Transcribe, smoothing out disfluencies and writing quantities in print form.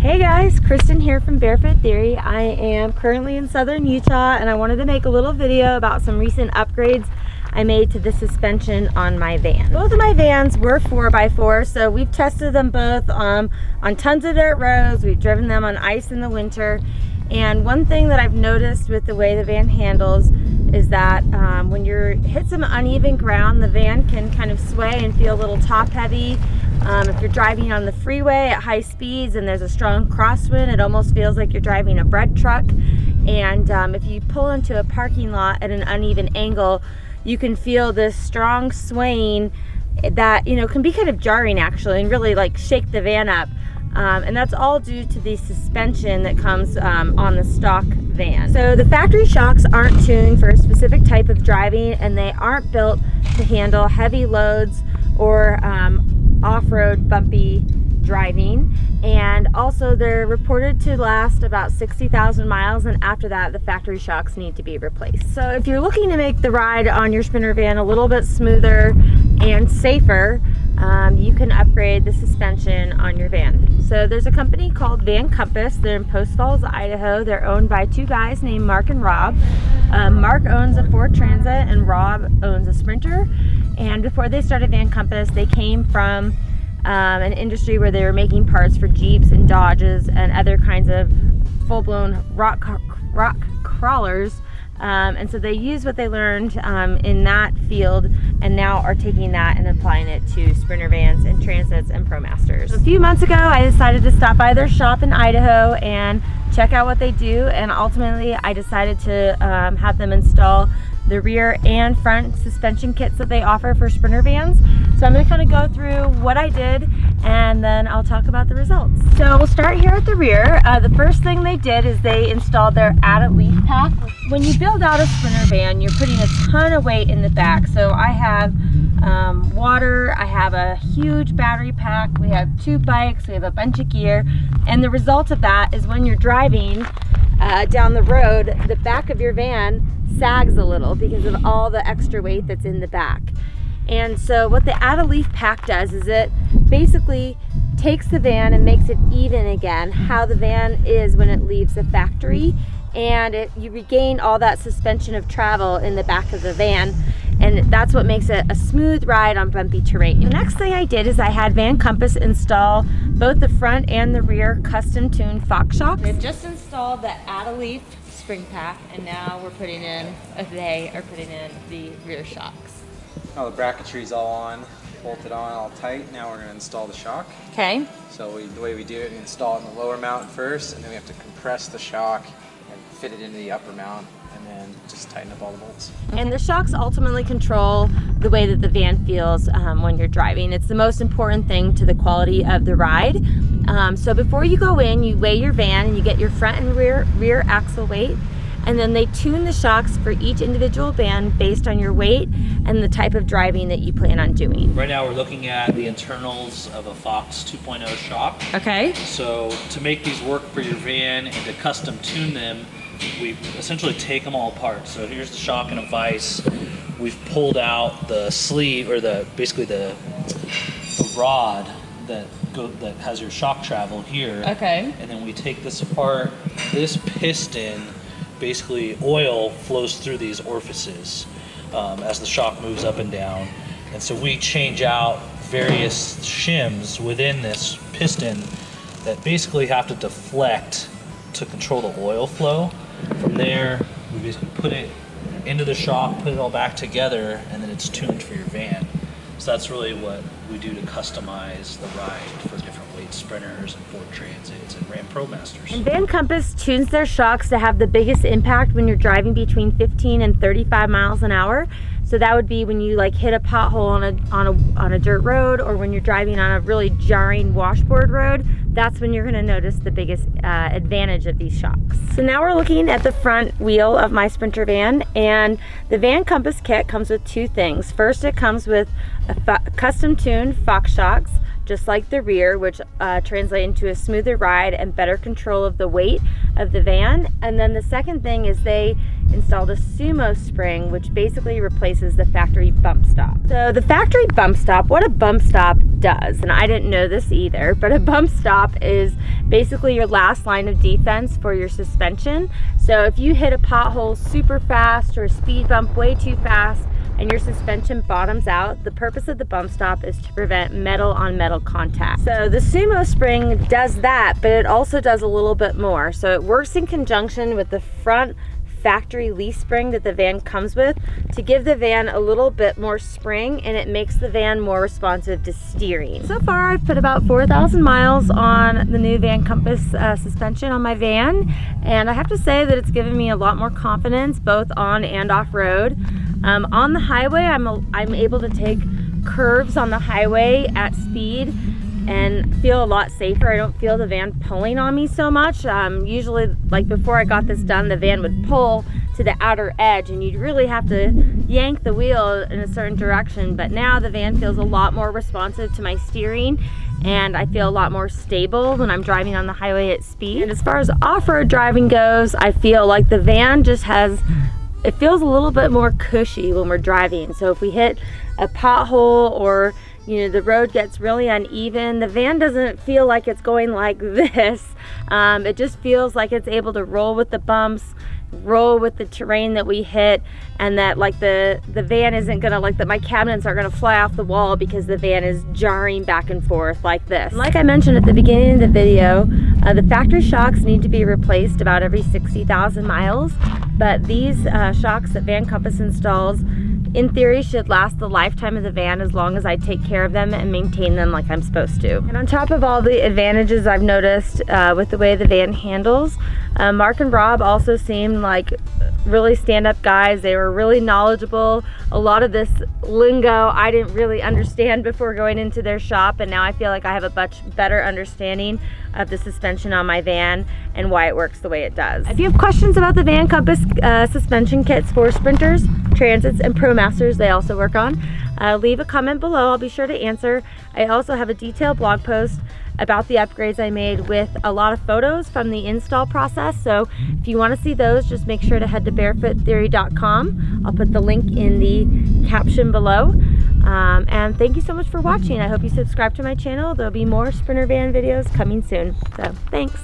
Hey guys, Kristen here from Barefoot Theory. I am currently in southern Utah and I wanted to make a little video about some recent upgrades I made to the suspension on my van. Both of my vans were 4x4, so we've tested them both on tons of dirt roads. We've driven them on ice in the winter. And one thing that I've noticed with the way the van handles is that when you hit some uneven ground, the van can kind of sway and feel a little top heavy. If you're driving on the freeway at high speeds and there's a strong crosswind, it almost feels like you're driving a bread truck. And if you pull into a parking lot at an uneven angle, you can feel this strong swaying that, you know, can be kind of jarring actually and really like shake the van up. And that's all due to the suspension that comes on the stock van. So the factory shocks aren't tuned for a specific type of driving, and they aren't built to handle heavy loads or off-road bumpy driving. And also they're reported to last about 60,000 miles, and after that the factory shocks need to be replaced. So if you're looking to make the ride on your sprinter van a little bit smoother and safer, you can upgrade the suspension on your van. So there's a company called Van Compass. They're in Post Falls, Idaho. They're owned by two guys named Mark and Rob. Mark owns a Ford Transit and Rob owns a Sprinter. And before they started Van Compass, they came from an industry where they were making parts for Jeeps and Dodges and other kinds of full-blown rock crawlers. And so they used what they learned in that field and now are taking that and applying it to Sprinter vans and Transits and ProMasters. So a few months ago, I decided to stop by their shop in Idaho and check out what they do, and ultimately I decided to have them install the rear and front suspension kits that they offer for Sprinter vans. So I'm going to kind of go through what I did and then I'll talk about the results. So we'll start here at the rear. The first thing they did is they installed their added leaf pack. When you build out a Sprinter van, you're putting a ton of weight in the back. So I have water, I have a huge battery pack, we have two bikes, we have a bunch of gear, and the result of that is when you're driving down the road, the back of your van sags a little because of all the extra weight that's in the back. And so what the add a leaf pack does is it basically takes the van and makes it even again how the van is when it leaves the factory, and you regain all that suspension of travel in the back of the van, and that's what makes it a smooth ride on bumpy terrain. The next thing I did is I had Van Compass install both the front and the rear custom tuned Fox shocks. They've just installed the add a leaf spring pack, and now they are putting in the rear shocks. Oh, the bracketry's all on, bolted on, all tight. Now we're going to install the shock. Okay. So the way we do it, we install it in the lower mount first, and then we have to compress the shock and fit it into the upper mount, and then just tighten up all the bolts. And the shocks ultimately control the way that the van feels when you're driving. It's the most important thing to the quality of the ride. So before you go in, you weigh your van and you get your front and rear axle weight, and then they tune the shocks for each individual van based on your weight and the type of driving that you plan on doing. Right now we're looking at the internals of a Fox 2.0 shock. Okay. So to make these work for your van and to custom tune them, we essentially take them all apart. So here's the shock in a vise. We've pulled out the sleeve, or basically the rod that has your shock travel here. Okay. And then we take this apart. This piston, basically oil flows through these orifices as the shock moves up and down. And so we change out various shims within this piston that basically have to deflect to control the oil flow. From there, we basically put it into the shock, put it all back together, and then it's tuned for your van. So that's really what we do to customize the ride for different weight Sprinters and Ford Transits and Ram ProMasters. And Van Compass tunes their shocks to have the biggest impact when you're driving between 15 and 35 miles an hour. So that would be when you like hit a pothole on a dirt road, or when you're driving on a really jarring washboard road. That's when you're going to notice the biggest advantage of these shocks. So now we're looking at the front wheel of my Sprinter van, and the Van Compass kit comes with two things. First, it comes with a custom tuned Fox shocks, just like the rear, which translate into a smoother ride and better control of the weight of the van. And then the second thing is they installed a sumo spring, which basically replaces the factory bump stop. So the factory bump stop, what a bump stop does, and I didn't know this either, but a bump stop is basically your last line of defense for your suspension. So if you hit a pothole super fast or a speed bump way too fast and your suspension bottoms out, the purpose of the bump stop is to prevent metal on metal contact. So the sumo spring does that, but it also does a little bit more. So it works in conjunction with the front factory leaf spring that the van comes with to give the van a little bit more spring, and it makes the van more responsive to steering. So far I've put about 4,000 miles on the new Van Compass suspension on my van, and I have to say that it's given me a lot more confidence both on and off road. On the highway I'm able to take curves on the highway at speed and feel a lot safer. I don't feel the van pulling on me so much. Usually, like before I got this done, the van would pull to the outer edge and you'd really have to yank the wheel in a certain direction, but now the van feels a lot more responsive to my steering, and I feel a lot more stable when I'm driving on the highway at speed. And as far as off-road driving goes, I feel like the van just it feels a little bit more cushy when we're driving. So if we hit a pothole or the road gets really uneven, the van doesn't feel like it's going like this. It just feels like it's able to roll with the bumps, roll with the terrain that we hit, and that like the van isn't gonna, like that my cabinets are gonna fly off the wall because the van is jarring back and forth like this. Like I mentioned at the beginning of the video, the factory shocks need to be replaced about every 60,000 miles, but these shocks that Van Compass installs in theory should last the lifetime of the van as long as I take care of them and maintain them like I'm supposed to. And on top of all the advantages I've noticed with the way the van handles, Mark and Rob also seemed like really stand-up guys. They were really knowledgeable. A lot of this lingo I didn't really understand before going into their shop, and now I feel like I have a much better understanding of the suspension on my van and why it works the way it does. If you have questions about the Van Compass suspension kits for Sprinters, Transits, and ProMasters they also work on, leave a comment below. I'll be sure to answer. I also have a detailed blog post about the upgrades I made with a lot of photos from the install process. So if you want to see those, just make sure to head to barefoottheory.com. I'll put the link in the caption below. And thank you so much for watching. I hope you subscribe to my channel. There'll be more Sprinter van videos coming soon. So thanks.